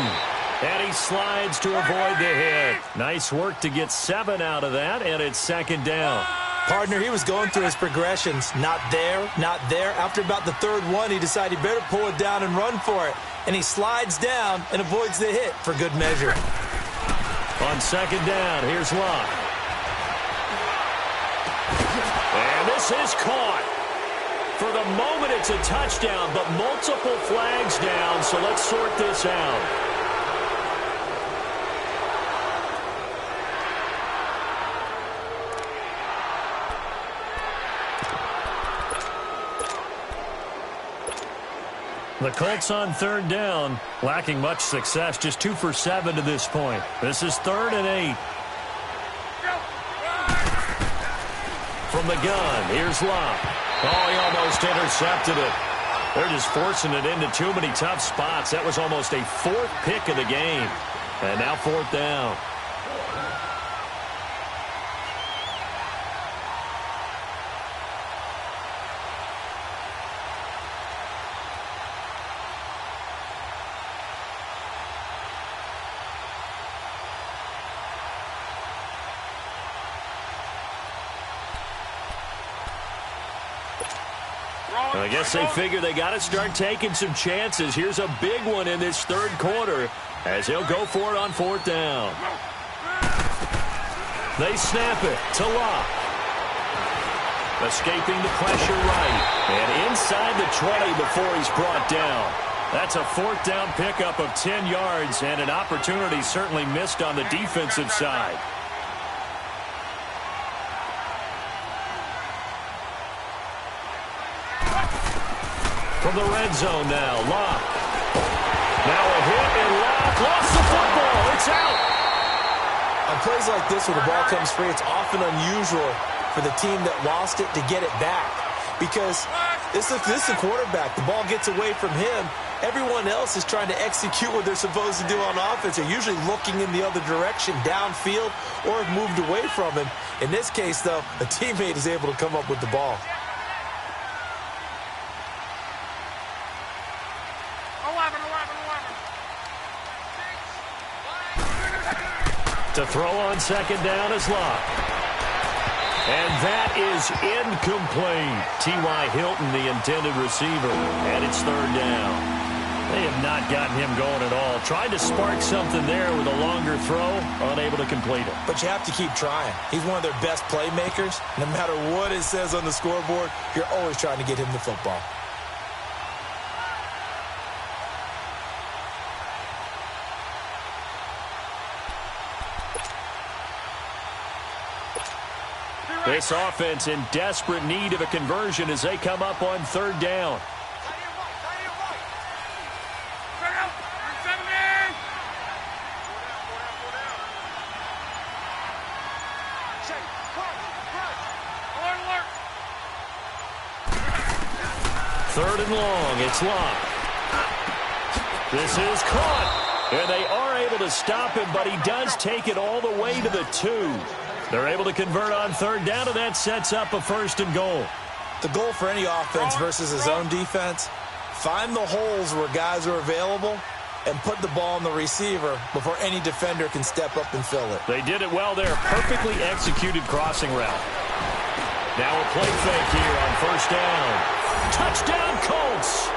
And he slides to avoid the hit. Nice work to get 7 out of that, and it's 2nd down. Partner, he was going through his progressions. Not there, not there. After about the 3rd one, he decided he better pull it down and run for it. and he slides down and avoids the hit for good measure. On second down, here's Locke. And this is caught. For the moment, it's a touchdown, but multiple flags down, so let's sort this out. The Colts on third down, lacking much success, just 2 for 7 to this point. This is 3rd and 8. From the gun, here's Locke. Oh, he almost intercepted it. They're just forcing it into too many tough spots. That was almost a 4th pick of the game. And now 4th down. I guess they figure they got to start taking some chances. Here's a big one in this 3rd quarter as he'll go for it on 4th down. They snap it to Locke. Escaping the pressure right. And inside the 20 before he's brought down. That's a 4th down pickup of 10 yards and an opportunity certainly missed on the defensive side. From the red zone now, Locke. Now a hit, and Locke lost the football. It's out. On plays like this where the ball comes free, it's often unusual for the team that lost it to get it back. Because this is the quarterback. The ball gets away from him. Everyone else is trying to execute what they're supposed to do on offense. They're usually looking in the other direction, downfield, or have moved away from him. In this case, though, a teammate is able to come up with the ball. To throw on second down is Locke. And that is incomplete. T.Y. Hilton, the intended receiver, and it's 3rd down. They have not gotten him going at all. Tried to spark something there with a longer throw, unable to complete it. But you have to keep trying. He's one of their best playmakers. No matter what it says on the scoreboard, you're always trying to get him the football. This offense in desperate need of a conversion as they come up on 3rd down. Third and long, it's Locke. This is caught, and they are able to stop him, but he does take it all the way to the 2. They're able to convert on 3rd down, and that sets up a 1st and goal. The goal for any offense versus his own defense, find the holes where guys are available and put the ball on the receiver before any defender can step up and fill it. They did it well there. Perfectly executed crossing route. Now a play fake here on 1st down. Touchdown, Colts.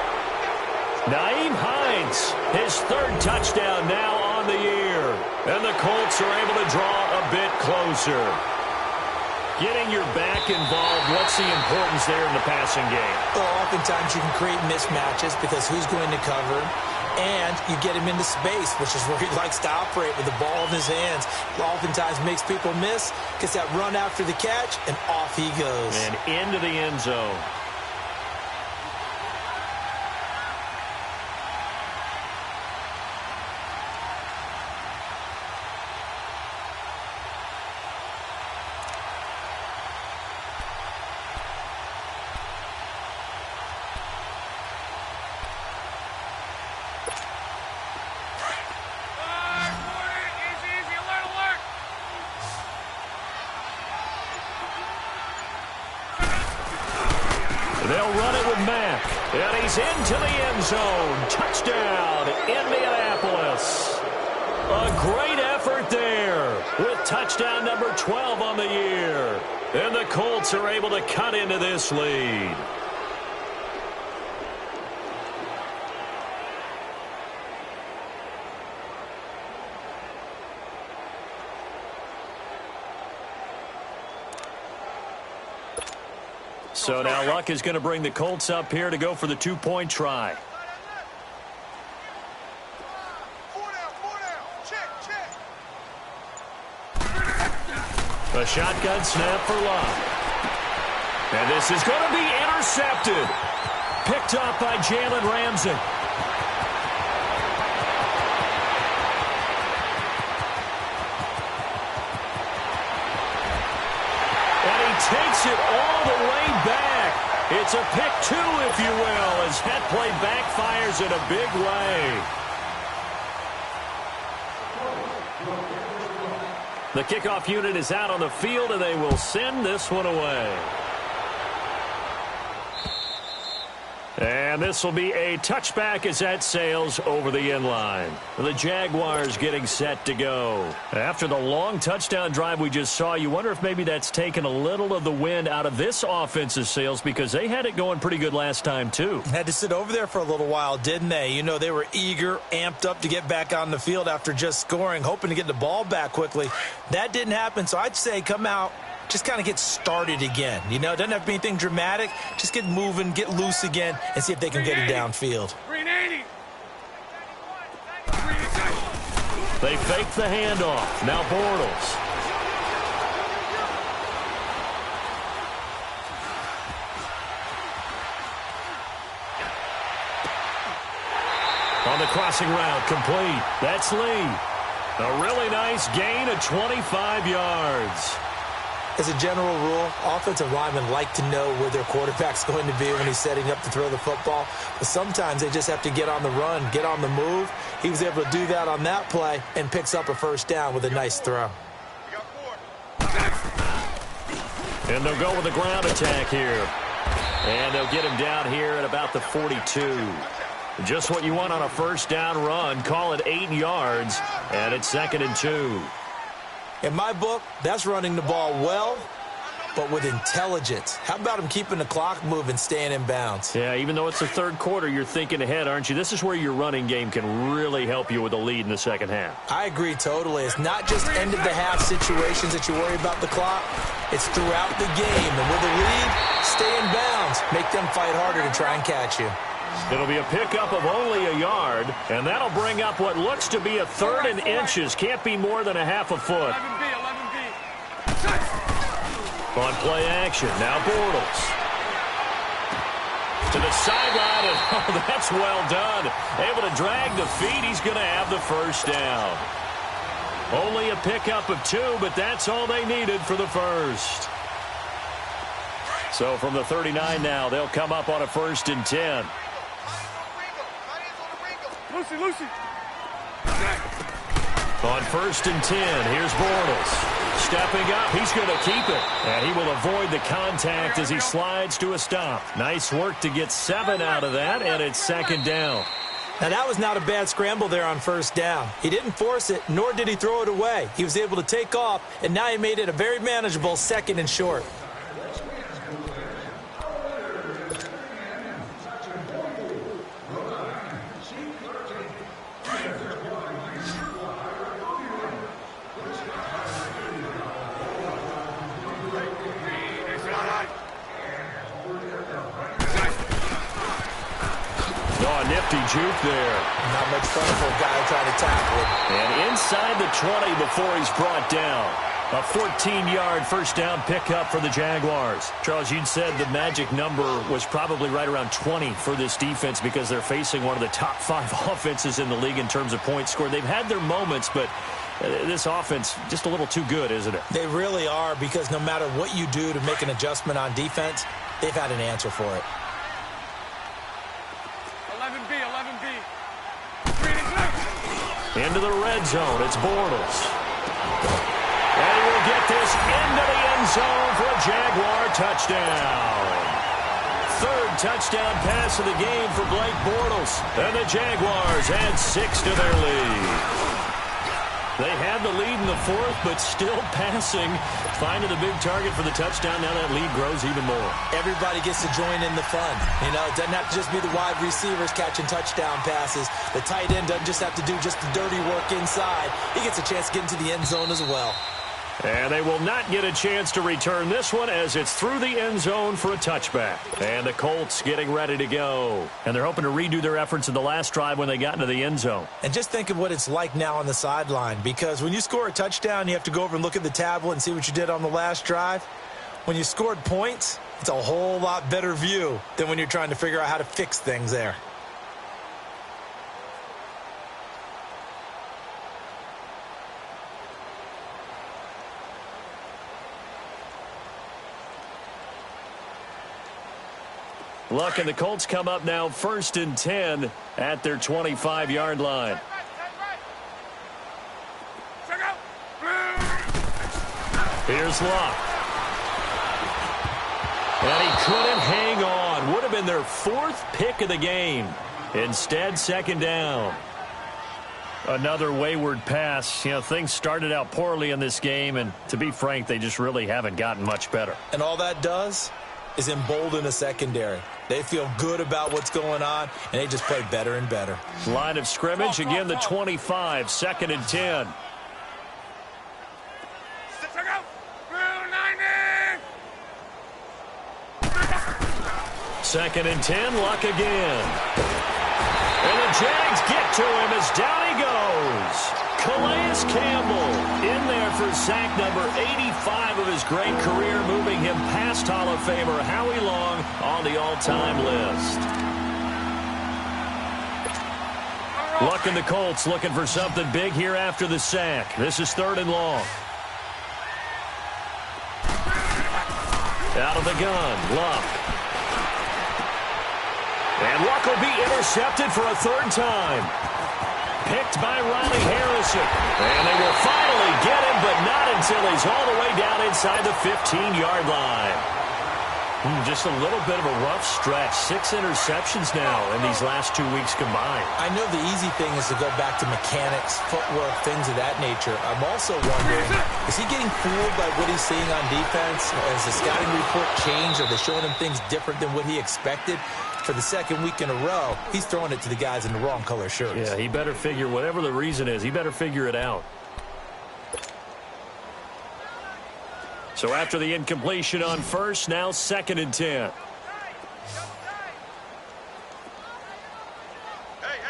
Nyheim Hines, his 3rd touchdown now on the year. And the Colts are able to draw a bit closer. Getting your back involved, what's the importance there in the passing game? Well, oftentimes you can create mismatches because who's going to cover him, and you get him into space, which is where he likes to operate with the ball in his hands. Oftentimes makes people miss, gets that run after the catch, and off he goes. And into the end zone. They'll run it with Mack. And he's into the end zone. Touchdown, Indianapolis. A great effort there with touchdown number 12 on the year. And the Colts are able to cut into this lead. So now Luck is going to bring the Colts up here to go for the two-point try. A shotgun snap for Luck. And this is going to be intercepted. Picked up by Jalen Ramsey. And he takes it all the way back. It's a pick two, if you will, as that play backfires in a big way. The kickoff unit is out on the field, and they will send this one away. And this will be a touchback as that sails over the end line. The Jaguars getting set to go. After the long touchdown drive we just saw, you wonder if maybe that's taken a little of the wind out of this offensive sails, because they had it going pretty good last time too. Had to sit over there for a little while, didn't they? You know, they were eager, amped up to get back on the field after just scoring, hoping to get the ball back quickly. That didn't happen, so I'd say come out, just kind of get started again. You know, it doesn't have to be anything dramatic. Just get moving, get loose again, and see if they can get it downfield. They fake the handoff. Now Bortles. On the crossing route, complete. That's Lee. A really nice gain of 25 yards. As a general rule, offensive linemen like to know where their quarterback's going to be when he's setting up to throw the football. But sometimes they just have to get on the run, get on the move. He was able to do that on that play and picks up a first down with a nice throw. And they'll go with a ground attack here. And they'll get him down here at about the 42. Just what you want on a first down run. Call it 8 yards, and it's 2nd and 2. In my book, that's running the ball well, but with intelligence. How about him keeping the clock moving, staying in bounds? Yeah, even though it's the third quarter, you're thinking ahead, aren't you? This is where your running game can really help you with a lead in the second half. I agree totally. It's not just end-of-the-half situations that you worry about the clock. It's throughout the game. And with a lead, stay in bounds. Make them fight harder to try and catch you. It'll be a pickup of only a yard, and that'll bring up what looks to be a 3rd and inches. Can't be more than a half a foot. 11B. On play action, now Bortles. To the sideline, and oh, that's well done. Able to drag the feet. He's going to have the first down. Only a pickup of 2, but that's all they needed for the first. So from the 39 now, they'll come up on a 1st and 10. Lucy. On 1st and 10, here's Bortles. Stepping up, he's going to keep it. And he will avoid the contact as he slides to a stop. Nice work to get 7 out of that, and it's 2nd down. Now, that was not a bad scramble there on 1st down. He didn't force it, nor did he throw it away. He was able to take off, and now he made it a very manageable 2nd and short. Nifty juke there. Not much fun for a guy trying to tackle it. And inside the 20 before he's brought down. A 14-yard first down pickup for the Jaguars. Charles, you'd said the magic number was probably right around 20 for this defense because they're facing one of the top 5 offenses in the league in terms of points scored. They've had their moments, but this offense just a little too good, isn't it? They really are, because no matter what you do to make an adjustment on defense, they've had an answer for it. 11B. Into the red zone, it's Bortles. And he will get this into the end zone for a Jaguar touchdown. 3rd touchdown pass of the game for Blake Bortles. And the Jaguars add 6 to their lead. They had the lead in the 4th, but still passing. Finding the big target for the touchdown. Now that lead grows even more. Everybody gets to join in the fun. You know, it doesn't have to just be the wide receivers catching touchdown passes. The tight end doesn't just have to do just the dirty work inside. He gets a chance to get into the end zone as well. And they will not get a chance to return this one as it's through the end zone for a touchback. And the Colts getting ready to go. And they're hoping to redo their efforts in the last drive when they got into the end zone. And just think of what it's like now on the sideline, because when you score a touchdown, you have to go over and look at the tablet and see what you did on the last drive. When you scored points, it's a whole lot better view than when you're trying to figure out how to fix things there. Look, and the Colts come up now 1st and 10 at their 25-yard line. Here's Luck. And he couldn't hang on. Would have been their 4th pick of the game. Instead, 2nd down. Another wayward pass. You know, things started out poorly in this game, and to be frank, they just really haven't gotten much better. And all that does is embolden a secondary. They feel good about what's going on, and they just play better and better. Line of scrimmage, again the 25, 2nd and 10. Second and 10, Luck again. And the Jags get to him as down he goes. Calais Campbell in there for sack number 85 of his great career, moving him past Hall of Famer Howie Long on the all-time list. Luck and the Colts looking for something big here after the sack. This is 3rd and long. Out of the gun, Luck. And Luck will be intercepted for a 3rd time. Picked by Riley Harrison. And they will finally get him, but not until he's all the way down inside the 15-yard line. Just a little bit of a rough stretch. 6 interceptions now in these last 2 weeks combined. I know the easy thing is to go back to mechanics, footwork, things of that nature. I'm also wondering, is he getting fooled by what he's seeing on defense? Has the scouting report changed? Are they showing him things different than what he expected? For the 2nd week in a row, he's throwing it to the guys in the wrong color shirts. Yeah, he better figure, whatever the reason is, he better figure it out. So after the incompletion on 1st, now 2nd and 10. Hey.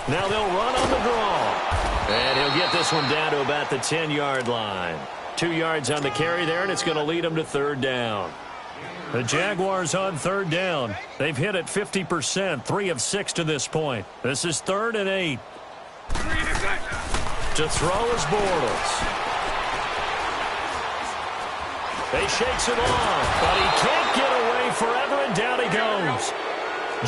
Now they'll run on the draw. And he'll get this one down to about the 10-yard line. 2 yards on the carry there, and it's going to lead him to 3rd down. The Jaguars on 3rd down. They've hit it 50%, 3 of 6 to this point. This is 3rd and 8. To throw is Bortles. He shakes it off, but he can't get away forever, and down he goes.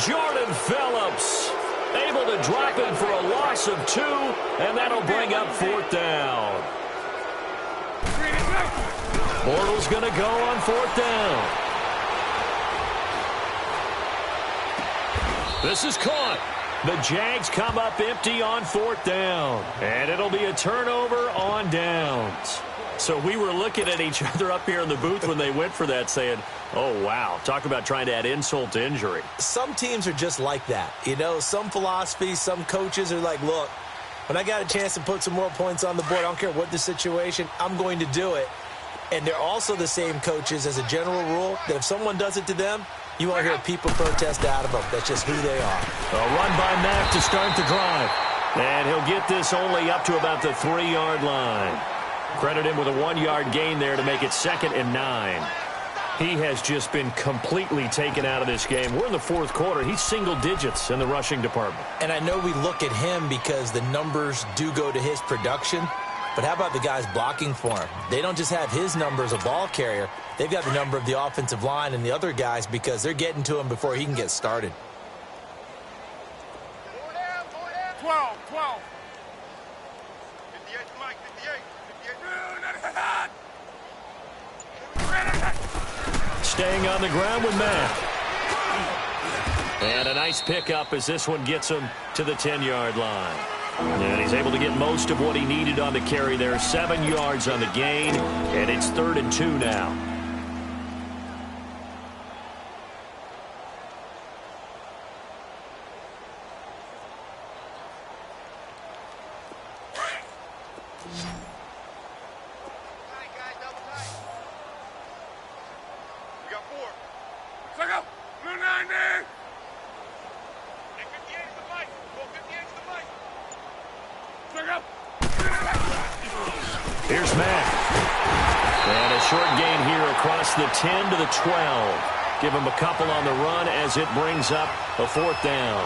Jordan Phillips able to drop him for a loss of 2, and that'll bring up 4th down. Bortles going to go on 4th down. This is caught. The Jags come up empty on 4th down. And it'll be a turnover on downs. So we were looking at each other up here in the booth when they went for that saying, oh, wow, talk about trying to add insult to injury. Some teams are just like that. You know, some philosophies, some coaches are like, look, when I got a chance to put some more points on the board, I don't care what the situation, I'm going to do it. And they're also the same coaches as a general rule that if someone does it to them, you won't hear people protest out of them. That's just who they are. A run by Mack to start the drive. And he'll get this only up to about the 3-yard line. Credit him with a 1-yard gain there to make it 2nd and 9. He has just been completely taken out of this game. We're in the 4th quarter. He's single digits in the rushing department. And I know we look at him because the numbers do go to his production. But how about the guys blocking for him? They don't just have his number as a ball carrier. They've got the number of the offensive line and the other guys because they're getting to him before he can get started. 12. 58. Staying on the ground with Mack. And a nice pickup as this one gets him to the 10-yard line. And he's able to get most of what he needed on the carry there. 7 yards on the gain, and it's 3rd and 2 now. across the 10 to the 12. Give him a couple on the run as it brings up a 4th down.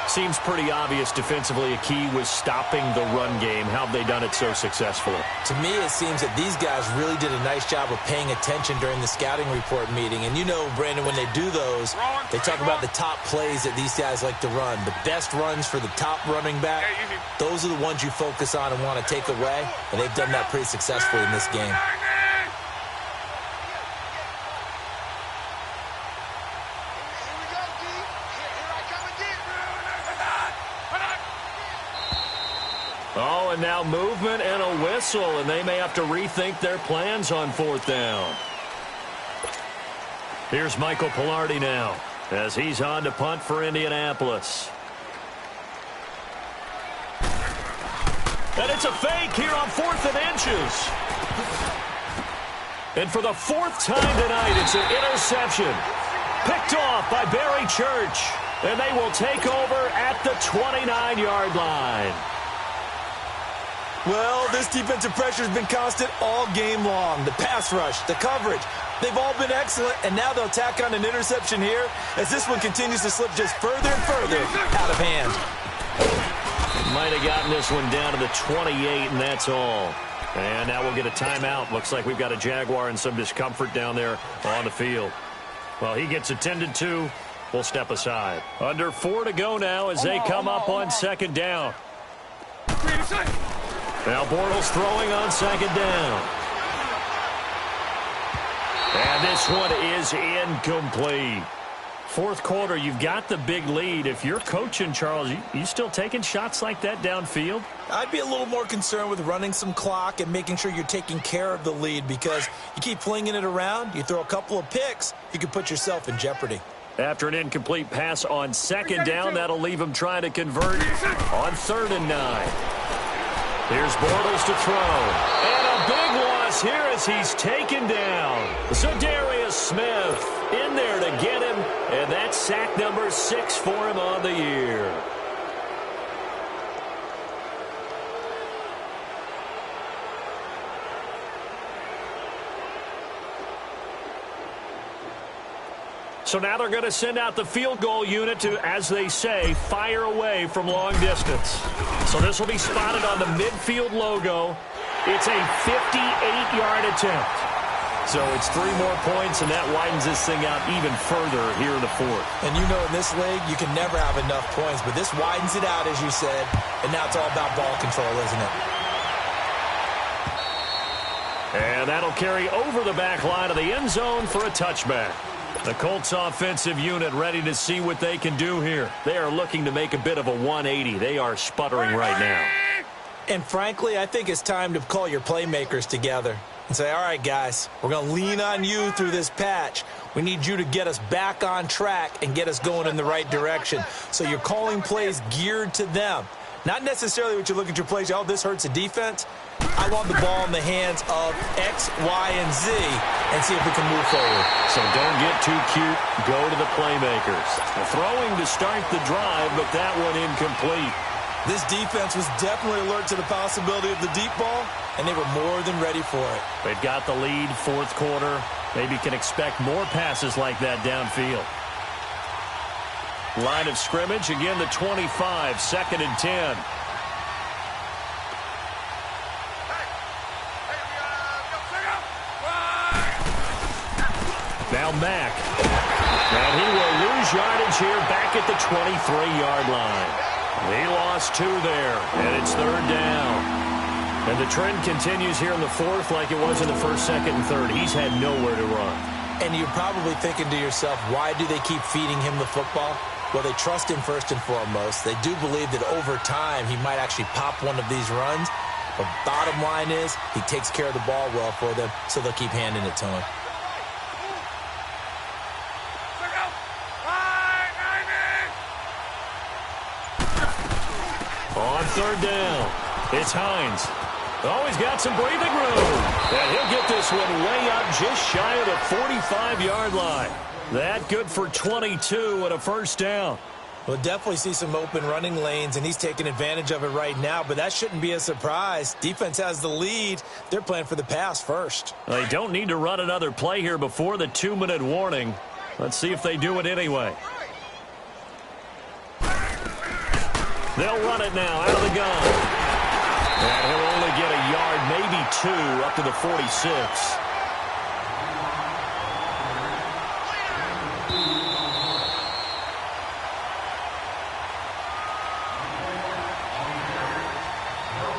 Seems pretty obvious defensively a key was stopping the run game. How have they done it so successfully? To me, it seems that these guys really did a nice job of paying attention during the scouting report meeting. And you know, Brandon, when they do those, they talk about the top plays that these guys like to run. The best runs for the top running back, those are the ones you focus on and want to take away. And they've done that pretty successfully in this game. Oh, and now movement and a whistle, and they may have to rethink their plans on 4th down. Here's Michael Pilardi now as he's on to punt for Indianapolis. And it's a fake here on 4th and inches. And for the 4th time tonight, it's an interception. Picked off by Barry Church. And they will take over at the 29-yard line. Well, this defensive pressure has been constant all game long. The pass rush, the coverage, they've all been excellent, and now they'll tack on an interception here as this one continues to slip just further and further out of hand. Might have gotten this one down to the 28, and that's all. And now we'll get a timeout. Looks like we've got a Jaguar and some discomfort down there on the field. Well, he gets attended to. We'll step aside. Under 4 to go now as they come up on 2nd down. Now Bortles throwing on 2nd down. And this one is incomplete. 4th quarter, you've got the big lead. If you're coaching, Charles, you still taking shots like that downfield? I'd be a little more concerned with running some clock and making sure you're taking care of the lead, because you keep flinging it around, you throw a couple of picks, you could put yourself in jeopardy. After an incomplete pass on 2nd down, that'll leave him trying to convert on 3rd and 9. Here's Bortles to throw. And a big loss here as he's taken down. Zadarius Smith in there to get him. And that's sack number 6 for him on the year. So now they're going to send out the field goal unit to, as they say, fire away from long distance. So this will be spotted on the midfield logo. It's a 58-yard attempt. So it's 3 more points, and that widens this thing out even further here in the 4th. And you know, in this league, you can never have enough points, but this widens it out, as you said, and now it's all about ball control, isn't it? And that'll carry over the back line of the end zone for a touchback. The Colts offensive unit ready to see what they can do here. They are looking to make a bit of a 180. They are sputtering right now. And frankly, I think it's time to call your playmakers together and say, all right, guys, we're going to lean on you through this patch. We need you to get us back on track and get us going in the right direction. So you're calling plays geared to them. Not necessarily what you look at your plays, oh, this hurts the defense. I want the ball in the hands of X, Y, and Z and see if we can move forward. So don't get too cute. Go to the playmakers. Throwing to start the drive, but that one incomplete. This defense was definitely alert to the possibility of the deep ball, and they were more than ready for it. They've got the lead, 4th quarter. Maybe can expect more passes like that downfield. Line of scrimmage, again the 25, 2nd and 10. Now Mack. And he will lose yardage here back at the 23-yard line. He lost 2 there, and it's 3rd down. And the trend continues here in the 4th like it was in the 1st, 2nd, and 3rd. He's had nowhere to run. And you're probably thinking to yourself, why do they keep feeding him the football? Well, they trust him first and foremost. They do believe that over time he might actually pop one of these runs. But bottom line is he takes care of the ball well for them, so they'll keep handing it to him. On 3rd down, it's Hines. Oh, he's got some breathing room. And he'll get this one way up just shy of the 45-yard line. That good for 22 and a 1st down. We'll definitely see some open running lanes, and he's taking advantage of it right now, but that shouldn't be a surprise. Defense has the lead. They're playing for the pass first. They don't need to run another play here before the 2-minute warning. Let's see if they do it anyway. They'll run it now out of the gun. And he'll only get a yard, maybe 2, up to the 46.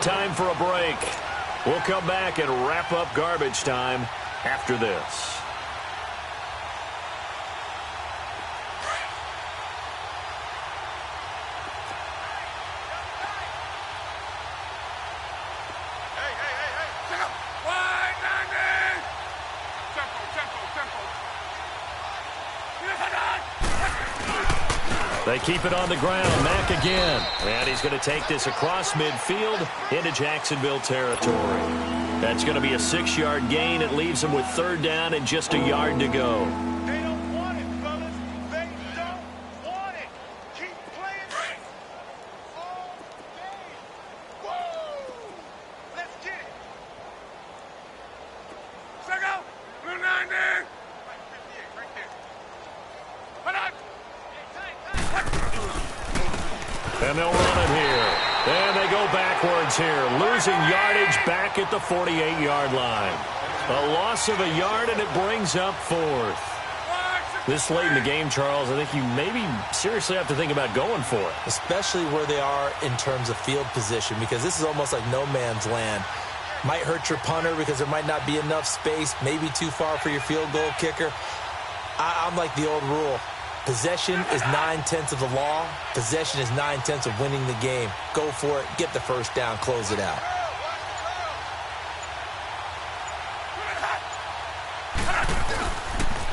Time for a break. We'll come back and wrap up garbage time after this. They keep it on the ground. Mack again. And he's going to take this across midfield into Jacksonville territory. That's going to be a 6-yard gain. It leaves them with 3rd down and just a yard to go. They don't want it, fellas. They don't want it. Keep playing it. All game. Woo! Let's get it. Check out. Blue 9 there. Right there. Hold on. And they'll run it here. And they go backwards here. Losing yardage back at the 48-yard line. A loss of a yard, and it brings up 4th. This late in the game, Charles, I think you maybe seriously have to think about going for it. Especially where they are in terms of field position, because this is almost like no man's land. Might hurt your punter because there might not be enough space, maybe too far for your field goal kicker. I'm like the old rule. Possession is 9/10 of the law. Possession is 9/10 of winning the game. Go for it. Get the first down. Close it out.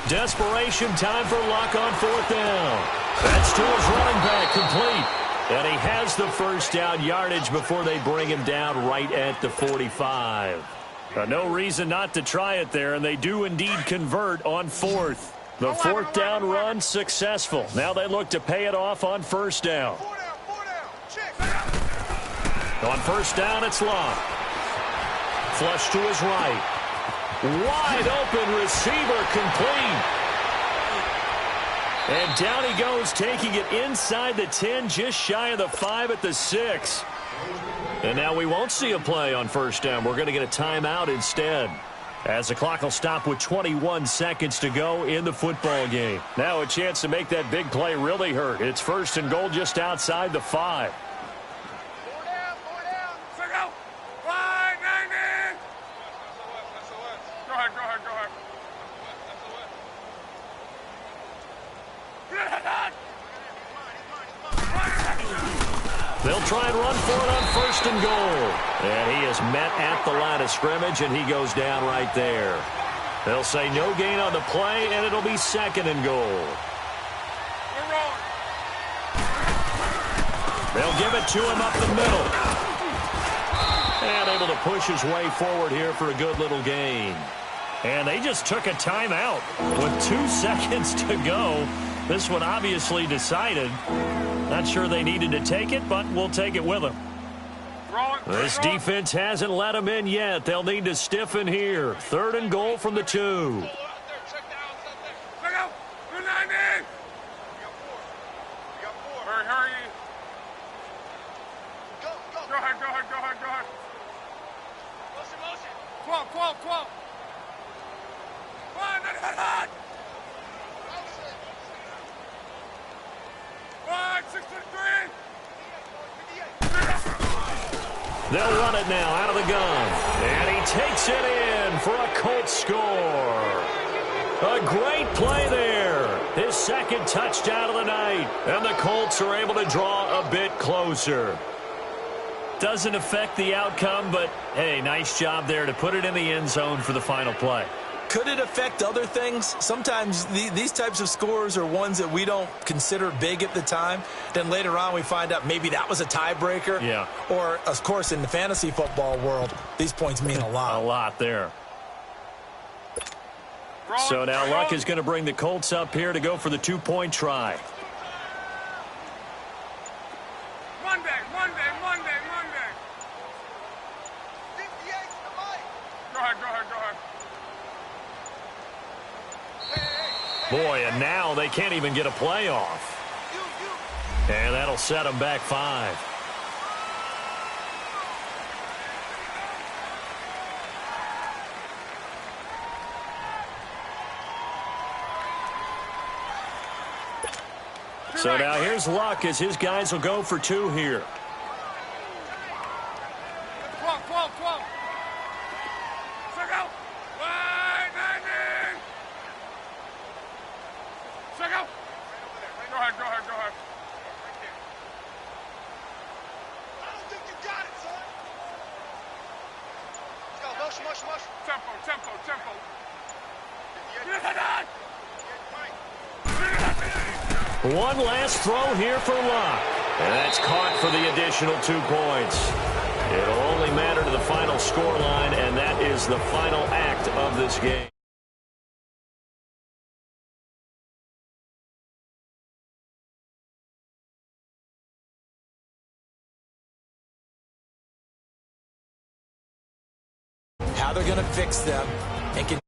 Desperation time for Luck on 4th down. That's to his running back, complete. And he has the first down yardage before they bring him down right at the 45. No reason not to try it there, and they do indeed convert on 4th. The 4th down run successful. Now they look to pay it off on 1st down. On 1st down, it's Luck. Flush to his right. Wide open receiver, complete. And down he goes, taking it inside the 10, just shy of the 5 at the 6. And now we won't see a play on 1st down. We're going to get a timeout instead, as the clock will stop with 21 seconds to go in the football game. Now a chance to make that big play really hurt. It's 1st and goal just outside the 5. They'll try and run for it on 1st and goal. And he is met at the line of scrimmage, and he goes down right there. They'll say no gain on the play, and it'll be 2nd and goal. They'll give it to him up the middle. And able to push his way forward here for a good little gain. And they just took a timeout with 2 seconds to go. This one obviously decided. Not sure they needed to take it, but we'll take it with them. This defense hasn't let them in yet. They'll need to stiffen here. 3rd and goal from the 2. They'll run it now out of the gun. And he takes it in for a Colts score. A great play there. His 2nd touchdown of the night. And the Colts are able to draw a bit closer. Doesn't affect the outcome, but, hey, nice job there to put it in the end zone for the final play. Could it affect other things? Sometimes these types of scores are ones that we don't consider big at the time. Then later on we find out maybe that was a tiebreaker. Yeah. Or, of course, in the fantasy football world, these points mean a lot. A lot there. So now Luck is going to bring the Colts up here to go for the 2-point try. Boy, and now they can't even get a play off. And that'll set them back 5. So now here's Luck as his guys will go for 2 here. 12, 12, 12. Check out. Wide, 90. Check out. Go ahead, go ahead, go ahead. I don't think you got it, son. Let's go, mush. Tempo, tempo, tempo. One last throw here for Luck. And that's caught for the additional 2 points. It'll only matter to the final scoreline, and that is the final act of this game. How they're going to fix them and